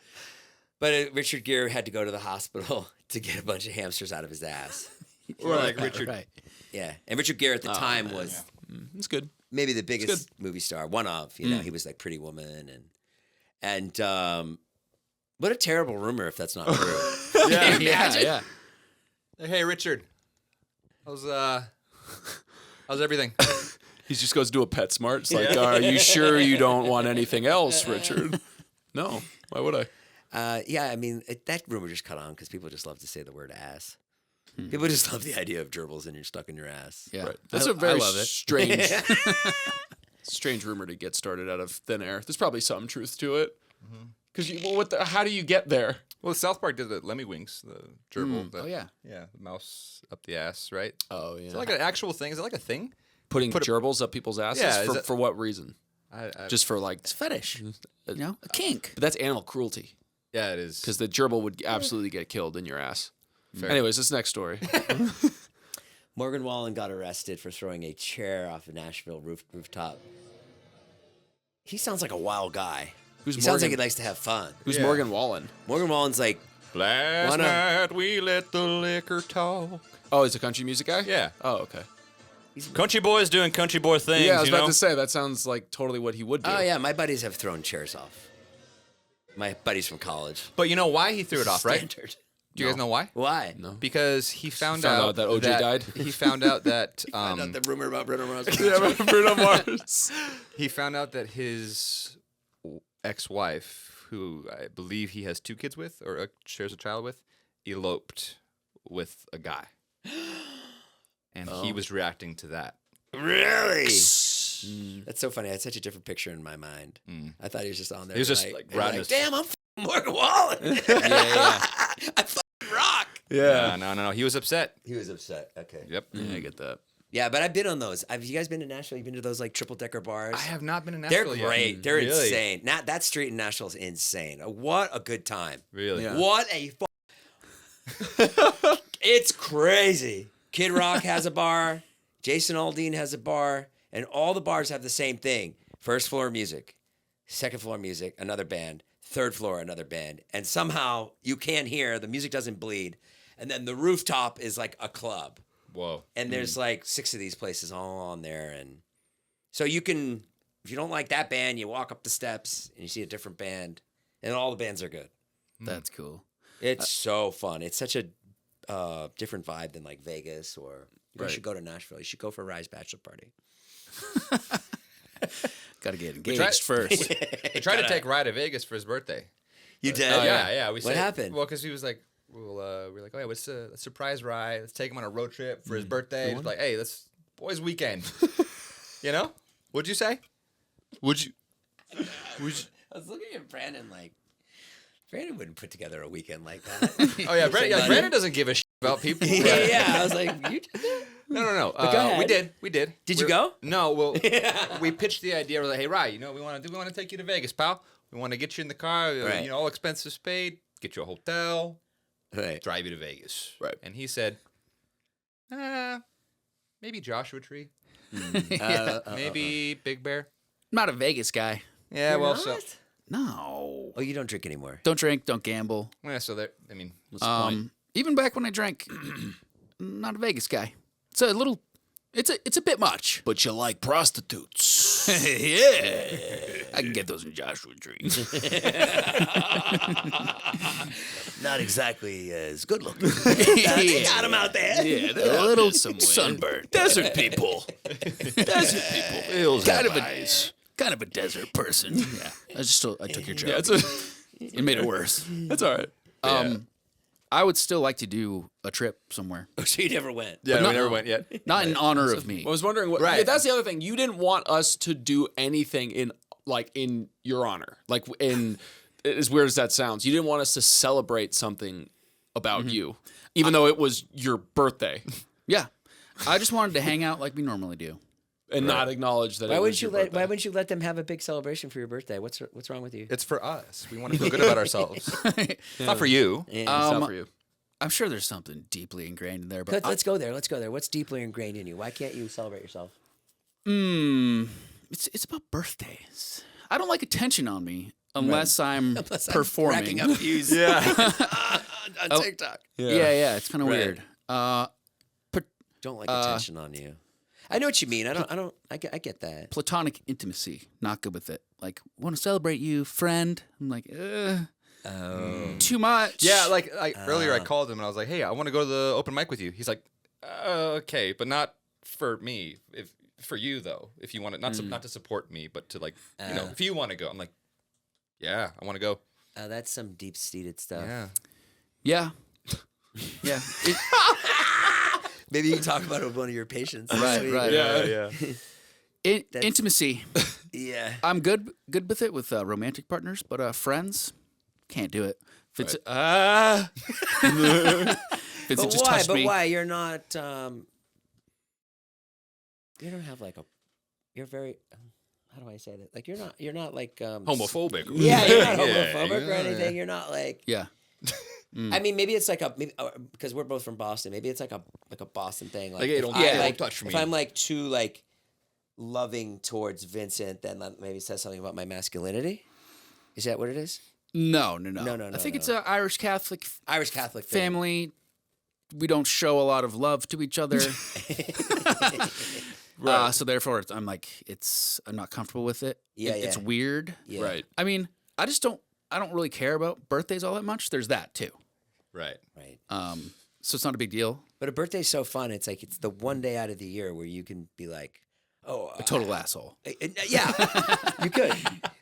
but Richard Gere had to go to the hospital to get a bunch of hamsters out of his ass. Or like Richard. Right. Yeah, and Richard Gere at the time was It's good. maybe the biggest movie star, one of. He was like Pretty Woman and what a terrible rumor if that's not true. Yeah. Hey, Richard. How's everything? He just goes to a PetSmart. It's like, are you sure you don't want anything else, Richard? No. Why would I? Yeah, I mean that rumor just caught on because people just love to say the word ass. People just love the idea of gerbils and you're stuck in your ass. Yeah. Right. That's I a very love it. strange rumor to get started out of thin air. There's probably some truth to it. Because how do you get there? Well, South Park did the Lemmy Winks, the gerbil. Oh, yeah. Yeah, the mouse up the ass, right? Oh, yeah. Is it like an actual thing? Is it like a thing? Putting put a- gerbils up people's asses? Yeah, is For what reason? I Just for like... It's a fetish. You know, a kink. But that's animal cruelty. yeah, it is. Because the gerbil would absolutely get killed in your ass. Anyways, this next story. Morgan Wallen got arrested for throwing a chair off a Nashville rooftop. He sounds like a wild guy. Who's He sounds like Morgan? he likes to have fun. Who's Yeah. Morgan Wallen? Morgan Wallen's like, Last Wanna- night we let the liquor talk. Oh, he's a country music guy? Yeah. Oh, okay. Country boys doing country boy things. Yeah, I was you about know? to say, that sounds like totally what he would do. oh yeah, my buddies have thrown chairs off. My buddies from college. But you know why he threw it off, right? Standard. Do you guys know why? Why? No. Because he found Found out out that OJ died? He found out that The rumor about Bruno Mars. Yeah, Bruno Mars. he found out that his ex-wife, who I believe he has 2 kids with or shares a child with, eloped with a guy, and he was reacting to that. Really? That's so funny. I had such a different picture in my mind. I thought he was just on there. He was just, tonight, like, and riding his- damn, I'm Morgan Wallen. Yeah. I fucking rock. Yeah. No. He was upset. He was upset. Okay. Yep. Yeah, I get that. Yeah, but I've been on those. Have you guys been to Nashville? You've been to those like triple decker bars? I have not been in They're Nashville yet. great. They're Really? insane. That street in Nashville is insane. What a good time. Really? Yeah. What a It's crazy. Kid Rock has a bar. Jason Aldean has a bar. And all the bars have the same thing. First floor music. Second floor music, another band. Third floor, another band. And somehow you can't hear. The music doesn't bleed. And then the rooftop is like a club. Whoa. And there's like 6 of these places all on there. And so you can, if you don't like that band, you walk up the steps and you see a different band. And all the bands are good. That's cool. It's so fun. It's such a different vibe than like Vegas or you should go to Nashville. You should go for a Rise bachelor party. Got to get engaged first. We tried to take Rye to Vegas for his birthday. You did? Yeah. We What said, happened? Well, because he was like, we're like, oh yeah, let's surprise Rye. Let's take him on a road trip for his birthday. It's like, hey, let's boys' weekend. You know? What'd you say? Would you? I was looking at Brandon like, Brandon wouldn't put together a weekend like that. Oh yeah, Brandon doesn't give a shit about people. yeah. I was like, you did that? No. Go ahead. We did. Did you go? No. Well, we pitched the idea. We're like, hey, Rye, you know what we want to do? We want to take you to Vegas, pal. We want to get you in the car. Right. You know, all expenses paid. Get you a hotel. Right. Drive you to Vegas. Right. And he said, maybe Joshua Tree. Maybe Big Bear. Not a Vegas guy. Yeah, well, so No. Oh, you don't drink anymore. Don't drink, don't gamble. yeah, so there. I mean, Even back when I drank, not a Vegas guy. It's a little, it's a bit much. But you like prostitutes. Yeah. I can get those in Joshua Tree. Not exactly as good looking. Yeah. Got him out there. Yeah, they're a little sunburned. Desert people. Desert people. Kind of a desert person. Yeah. I took your joke. Yeah, It made it worse. that's all right. I would still like to do a trip somewhere. Oh, so you never went? Yeah, But we never went yet. Not in honor of me. I was wondering what. Right. Yeah, that's the other thing. You didn't want us to do anything in your honor. Like in as weird as that sounds, you didn't want us to celebrate something about you, even though it was your birthday, Yeah. I just wanted to hang out like we normally do. and not acknowledge that. Why it was wouldn't you your let? birthday. Why wouldn't you let them have a big celebration for your birthday? What's wrong with you? It's for us. We want to feel good about ourselves. It's not for you. It's not for you. I'm sure there's something deeply ingrained in there, but Let's go there. Let's go there. What's deeply ingrained in you? Why can't you celebrate yourself? it's about birthdays. I don't like attention on me unless I'm performing. Racking up views. Yeah. on TikTok. Yeah, it's kind of Right. weird. Don't like attention on you. I know what you mean. I get that. Platonic intimacy, not good with it. Like, want to celebrate you, friend. I'm like, too much. Yeah, like earlier I called him and I was like, hey, I want to go to the open mic with you. He's like, okay, but not for me. If for you though, if you want to, not to support me, but to like, if you want to go. I'm like, yeah, I want to go. That's some deep-seated stuff. Yeah. yeah. Maybe you can talk about it with one of your patients. Right. Yeah. Intimacy. Yeah. I'm good with it with romantic partners, but friends can't do it. If it's But just why? touched But me. why? You're not. You don't have like a. You're very. How do I say that? Like you're not like Homophobic. Yeah, you're not Yeah, homophobic or yeah. anything. You're not like. Yeah. I mean, maybe it's like because we're both from Boston. Maybe it's like a Boston thing. Like, hey, if don't touch me. If I'm like too like loving towards Vincent, then that maybe says something about my masculinity. Is that what it is? No. No, I think no. it's an Irish Catholic Irish Catholic thing. family. We don't show a lot of love to each other. So therefore, I'm not comfortable with it. Yeah, It's yeah. weird. Yeah. Right. I mean, I don't really care about birthdays all that much. There's that too. Right. Right. So it's not a big deal. But a birthday's so fun. It's like it's the one day out of the year where you can be like, oh, A total asshole. yeah, you could,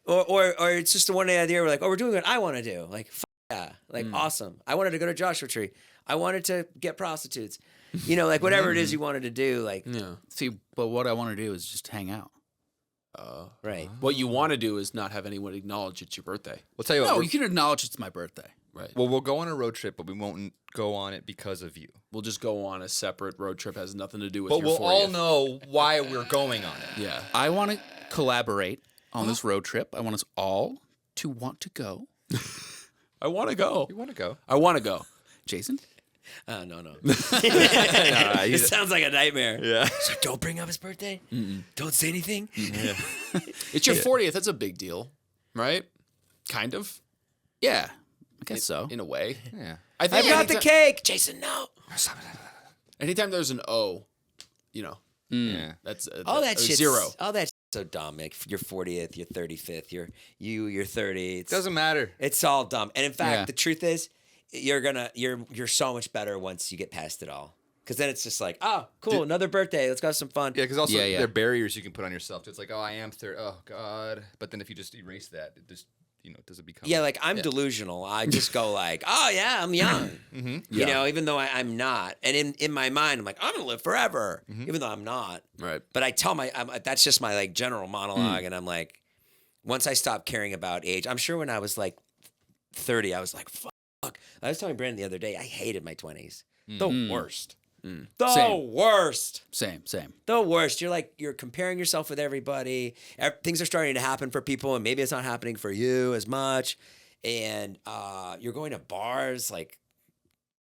or it's just the one day out of the year where like, oh, we're doing what I want to do. Like, yeah, like awesome. I wanted to go to Joshua Tree. I wanted to get prostitutes. Like whatever it is you wanted to do. Like, Yeah. See, but what I want to do is just hang out. right. What you want to do is not have anyone acknowledge it's your birthday. We'll tell you what. No, we're- you can acknowledge it's my birthday. Right. Well, we'll go on a road trip, but we won't go on it because of you. We'll just go on a separate road trip. Has nothing to do with But your we'll 40th. all know why we're going on it. Yeah. I want to collaborate on this road trip. I want us all to want to go. I want to go. You want to go? I want to go. Jason? No. It sounds like a nightmare. Yeah. So don't bring up his birthday. Don't say anything. It's your 40th. That's a big deal, right? Kind of. Yeah, I guess so. In a way. Yeah. I think I've got the anytime- cake, Jason. No. Anytime there's an O, Yeah. that's All that a shit. zero. All that so dumb. Like your 40th, your 35th, your 30. Doesn't matter. It's all dumb. And in fact, Yeah. the truth is, you're so much better once you get past it all. Because then it's just like, oh, cool, another birthday. Let's go have some fun. Yeah, because also Yeah. there are barriers you can put on yourself. It's like, oh, I am 30. Oh, God. But then if you just erase that, it just, does it become... Yeah, like I'm delusional. I just go like, oh yeah, I'm young. Even though I'm not. And in my mind, I'm like, I'm gonna live forever, even though I'm not. Right. But I tell that's just my like general monologue, and I'm like, once I stop caring about age, I'm sure when I was like 30, I was like, fuck. I was telling Brandon the other day, I hated my 20s. The worst. The Same. worst. Same. The worst. You're comparing yourself with everybody. Things are starting to happen for people, and maybe it's not happening for you as much. And you're going to bars, like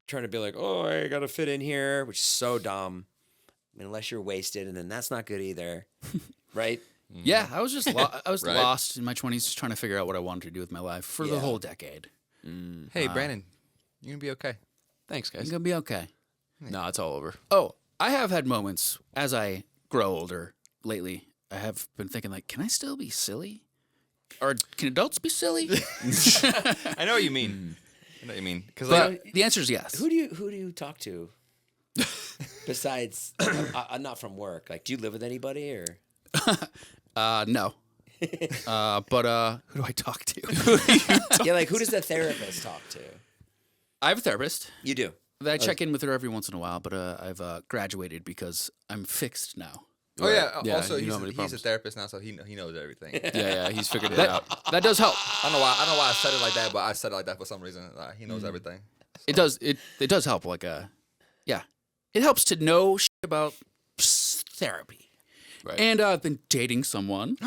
trying to be like, oh, I gotta fit in here, which is so dumb. I mean, unless you're wasted, and then that's not good either, right? Yeah, I was just I was Right. lost in my 20s, just trying to figure out what I wanted to do with my life for the Yeah. whole decade. Hey, Brandon, you're going to be okay. Thanks, It's guys. gonna be okay. No, it's all over. Oh, I have had moments as I grow older lately. I have been thinking like, can I still be silly? Or can adults be silly? I know what you mean. I know what you mean. Because But the answer is yes. Who do you talk to besides not from work? Like, do you live with anybody or? No. But who do I talk to? Yeah, like who does the therapist talk to? I have a therapist. You do. I check in with her every once in a while, but I've graduated because I'm fixed now. Oh yeah. Yeah, Also, you know how he's many a problems. therapist now, so he knows everything. Yeah, he's figured it out. That does help. I don't know why I said it like that, but I said it like that for some reason. He knows everything. It does. It does help. Like yeah, it helps to know shit about therapy. Right. And I've been dating someone.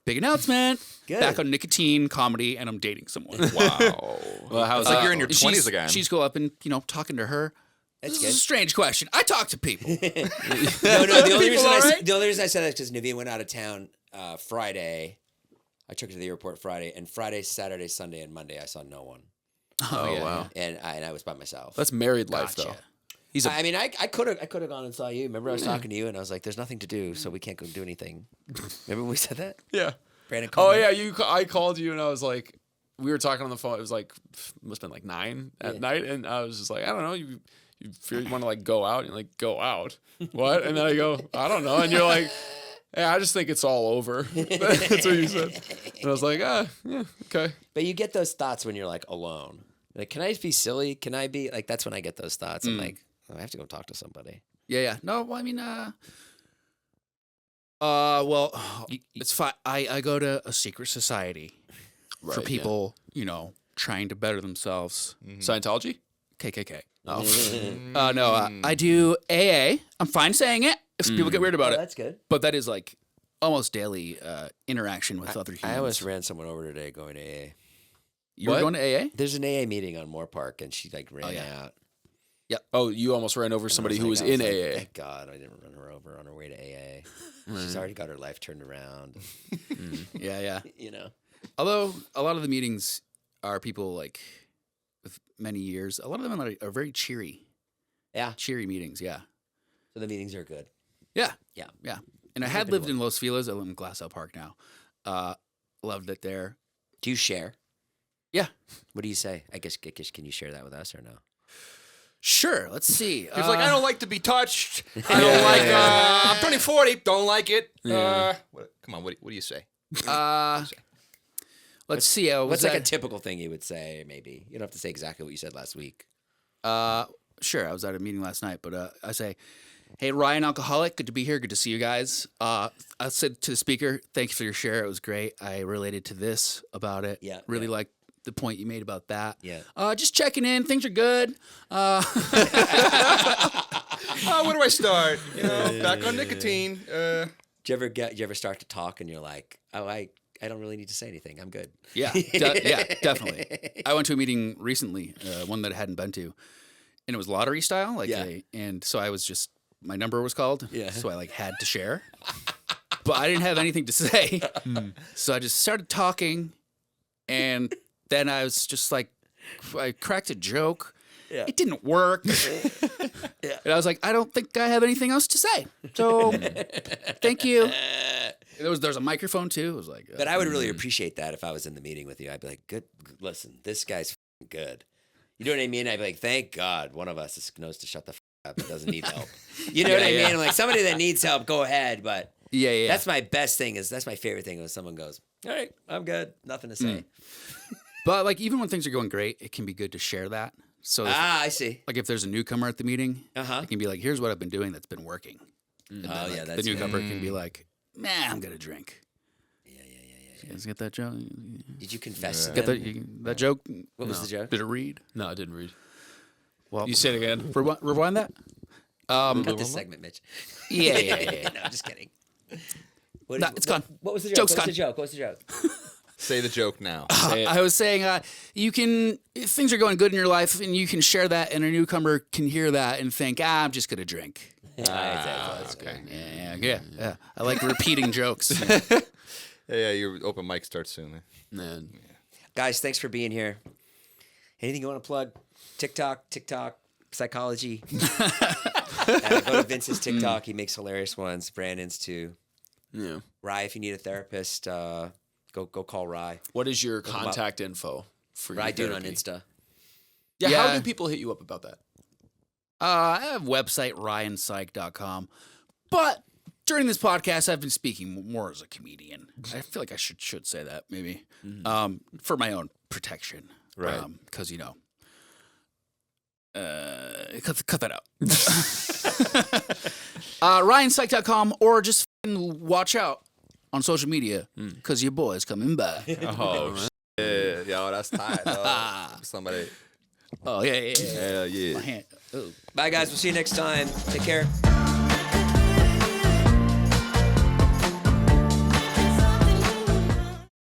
Big announcement. Good. Back on nicotine comedy, and I'm dating someone. Wow. Well, how's It's like that? you're in your 20s She's- again. She's go up and talking to her. That's This good. is a strange question. I talk to people. No, the only reason I said that is because Naveen went out of town Friday. I took her to the airport Friday, and Friday, Saturday, Sunday, and Monday I saw no one, Oh, yeah. wow. and I was by myself. That's married life, Gotcha. though. I mean, I could have gone and saw you. Remember, I was talking to you, and I was like, "There's nothing to do, so we can't go do anything." Remember when we said that? Yeah. Brandon called Oh me. yeah, I called you and I was like, we were talking on the phone. It was like must have been like 9 at night, and I was just like, I don't know, you feel you want to like go out, and you're like, go out, what? And then I go, I don't know, and you're like, yeah, I just think it's all over. That's what you said, and I was like, yeah, okay. But you get those thoughts when you're like alone. Like, can I just be silly? Can I be like? That's when I get those thoughts. I'm like, oh, I have to go talk to somebody. Yeah. No, well, I mean, well, it's fine. I go to a secret society for Right, people, trying to better themselves. Scientology. KKK. Oh. No, I do AA. I'm fine saying it if people get weird about it. That's good. But that is like almost daily interaction with other humans. I almost ran someone over today going to AA. You were going to AA? There's an AA meeting on Moore Park, and she like ran out. Oh, you almost ran over somebody who was I was in like, AA. Thank God I didn't run her over on her way to AA. She's already got her life turned around. Yeah. You know. Although a lot of the meetings are people like with many years. A lot of them are very cheery. Yeah. Cheery meetings, yeah. So the meetings are good. Yeah. Yeah. Yeah. And I had lived in Los Feliz. I live in Glassell Park now. Loved it there. Do you share? Yeah. What do you say? I guess can you share that with us or no? Sure. Let's see. He's like, I don't like to be touched. I don't like. I'm turning 40. Don't like it. Come on. What do you say? Let's see. What's like a typical thing you would say? Maybe you don't have to say exactly what you said last week. Sure. I was at a meeting last night, but I say, hey, Ryan, alcoholic. Good to be here. Good to see you guys. I said to the speaker, thanks for your share. It was great. I related to this about it. Yeah, Really liked the point you made about that. Yeah. Just checking in. Things are good. Where do I start? Back on nicotine. Do you ever start to talk and you're like, oh, I don't really need to say anything. I'm good. Yeah. Yeah, definitely. I went to a meeting recently, one that I hadn't been to, and it was lottery style. And so I was just, my number was called. Yeah. So I like had to share, but I didn't have anything to say. So I just started talking, and then I was just like, I cracked a joke. Yeah. It didn't work. And I was like, I don't think I have anything else to say. So thank you. There's a microphone too. It was like, But I would really appreciate that if I was in the meeting with you. I'd be like, good. Listen, this guy's good. You know what I mean? I'd be like, thank God one of us knows to shut the up and doesn't need help. You know what I mean? I'm like, somebody that needs help, go ahead. But yeah. that's my best thing. That's my favorite thing when someone goes, all right, I'm good. Nothing to say. But like even when things are going great, it can be good to share that. So I see. like if there's a newcomer at the meeting, Uh-huh. it can be like, here's what I've been doing that's been working. And then, Oh, yeah, like, that's the good. newcomer can be like, man, I'm gonna drink. Yeah. You guys get that joke? Did you confess to Get them? that joke? What was the joke? Did it read? No, I didn't read. Well, You say it again. rewind that. Cut this segment, Mitch. Yeah. No, I'm just kidding. What, No, it's gone. What was the joke? Joke's What was gone. the joke? What was the joke? Say the joke now. Say it. I was saying, you can, if things are going good in your life, and you can share that, and a newcomer can hear that and think, I'm just gonna drink. Okay. Yeah. I like repeating jokes. Yeah, your open mic starts soon. Man. Guys, thanks for being here. Anything you want to plug? TikTok, psychology. Go to Vince's TikTok. He makes hilarious ones. Brandon's too. Yeah. Rye, if you need a therapist, go call Rye. What is your him up. contact info for your Rye Dune on therapy? Insta. Yeah, Yeah. how do people hit you up about that? I have a website, ryanpsych.com. But during this podcast, I've been speaking more as a comedian. I feel like I should say that, maybe, for my own protection. Right. Because, Cut that out. RyanPsych.com, or just f***ing watch out on social media because your boy's coming back. Oh, shit. Yo, that's tight. Somebody. Oh, yeah. Hell yeah. My hand. Oh. Bye, guys. We'll see you next time. Take care.